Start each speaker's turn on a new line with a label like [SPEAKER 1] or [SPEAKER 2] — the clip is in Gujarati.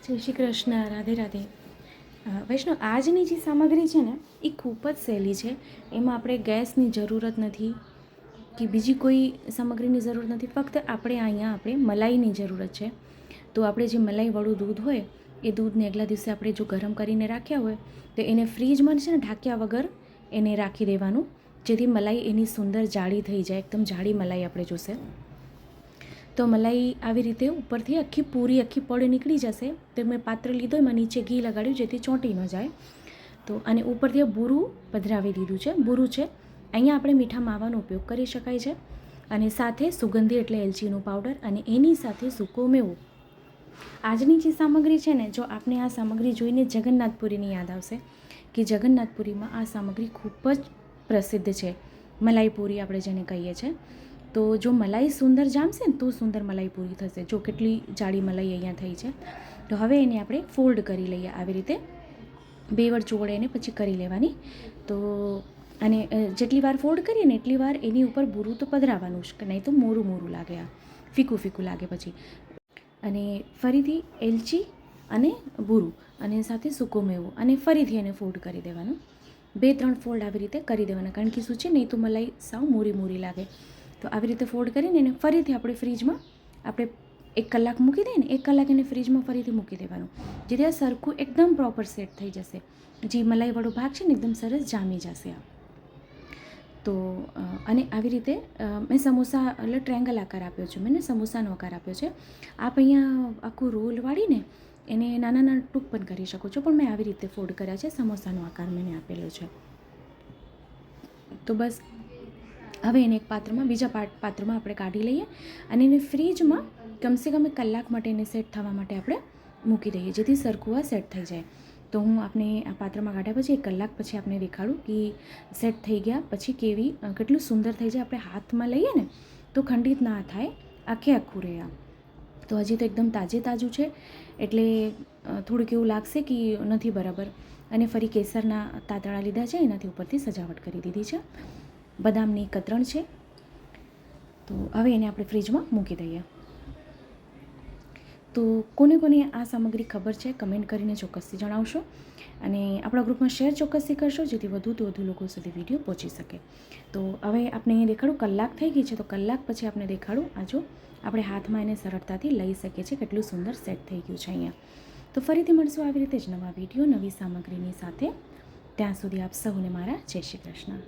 [SPEAKER 1] જય શ્રી કૃષ્ણ. રાધે રાધે. વૈષ્ણવ, આજની જે સામગ્રી છે ને એ ખૂબ જ સહેલી છે. એમાં આપણે ગેસની જરૂરત નથી કે બીજી કોઈ સામગ્રીની જરૂરત નથી. ફક્ત આપણે મલાઈની જરૂરત છે. તો આપણે જે મલાઈવાળું દૂધ હોય એ દૂધને આગલા દિવસે આપણે જો ગરમ કરીને રાખ્યા હોય તો એને ફ્રીજમાં છે ને ઢાંક્યા વગર એને રાખી દેવાનું, જેથી મલાઈ એની સુંદર જાડી થઈ જાય. એકદમ જાડી મલાઈ આપણે જોશે. તો મલાઈ આવી રીતે ઉપરથી આખી પડ નીકળી જશે. તો મેં પાત્ર લીધો, એમાં નીચે ઘી લગાડ્યું જેથી ચોંટી ન જાય. તો અને ઉપરથી બૂરું પધરાવી દીધું છે. બૂરું છે અહીંયા આપણે મીઠા માવાનો ઉપયોગ કરી શકાય છે. અને સાથે સુગંધી એટલે એલચીનું પાવડર અને એની સાથે સૂકો મેવો. આજની જે સામગ્રી છે ને, જો આપને આ સામગ્રી જોઈને જગન્નાથપુરીની યાદ આવશે કે જગન્નાથપુરીમાં આ સામગ્રી ખૂબ જ પ્રસિદ્ધ છે. મલાઈપુરી આપણે જેને કહીએ છીએ. તો જો મલાઈ સુંદર જામશે ને તો સુંદર મલાઈ પૂરી થશે. જો કેટલી જાડી મલાઈ અહીંયા થઈ છે. તો હવે એને આપણે ફોલ્ડ કરી લઈએ આવી રીતે. બે વાર ચોળે એને પછી કરી લેવાની. તો અને જેટલી વાર ફોલ્ડ કરીએ ને એટલી વાર એની ઉપર બૂરું તો પધરાવવાનું જ, કે નહીં તો મોરું મોરું લાગે, આ ફીકું લાગે પછી. અને ફરીથી એલચી અને બૂરું અને સાથે સૂકો મેવો અને ફરીથી એને ફોલ્ડ કરી દેવાનું. 2-3 ફોલ્ડ આવી રીતે કરી દેવાના, કારણ કે શું છે નહીં તો મલાઈ સાવ મોરી લાગે. તો આવી રીતે ફોલ્ડ કરીને એને ફરીથી આપણે ફ્રીજમાં 1 કલાક મૂકી દઈએ ને, 1 કલાક એને ફ્રીજમાં ફરીથી મૂકી દેવાનું, જેથી આ સરખું એકદમ પ્રોપર સેટ થઈ જશે. જે મલાઈવાળો ભાગ છે ને એકદમ સરસ જામી જશે આ. તો અને આવી રીતે મેં સમોસા એટલે ટ્રાયંગલ આકાર આપ્યો છે, મેં સમોસાનો આકાર આપ્યો છે. આપ અહીંયા આખું રોલ વાળીને એને નાના ટૂંક પણ કરી શકો છો, પણ મેં આવી રીતે ફોલ્ડ કર્યા છે. સમોસાનો આકાર મેં આપેલો છે. તો બસ હવે એને એક બીજા પાત્રમાં આપણે કાઢી લઈએ અને એને ફ્રીજમાં કમસે કમ 1 કલાક માટે એને સેટ થવા માટે આપણે મૂકી દઈએ, જેથી સરખું આ સેટ થઈ જાય. તો હું આપને આ પાત્રમાં કાઢ્યા પછી 1 કલાક પછી આપને દેખાડું કે સેટ થઈ ગયા પછી કેટલું સુંદર થઈ જાય. આપણે હાથમાં લઈએ ને તો ખંડિત ના થાય, આખું રહે. તો હજી તો એકદમ તાજું છે એટલે થોડુંક એવું લાગશે કે નથી બરાબર. અને ફરી કેસરના તાતણા લીધા છે, એનાથી ઉપરથી સજાવટ કરી દીધી છે. બદામની કતરણ છે. તો હવે એને આપણે ફ્રીજમાં મૂકી દઈએ. તો કોને આ સામગ્રી ખબર છે કમેન્ટ કરીને ચોક્કસથી જણાવશો અને આપણા ગ્રુપમાં શેર ચોક્કસથી કરશો, જેથી વધુથી વધુ લોકો સુધી વિડીયો પહોંચી શકે. તો હવે આપણે અહીંયા દેખાડું કલાક થઈ ગઈ છે, તો કલાક પછી આપણે દેખાડું આ જો આપણે હાથમાં એને સરળતાથી લઈ શકીએ છીએ. કેટલું સુંદર સેટ થઈ ગયું છે અહીંયા. તો ફરીથી મળશું આવી રીતે જ નવા વિડીયો નવી સામગ્રીની સાથે. ત્યાં સુધી આપ સૌને મારા જય શ્રી કૃષ્ણ.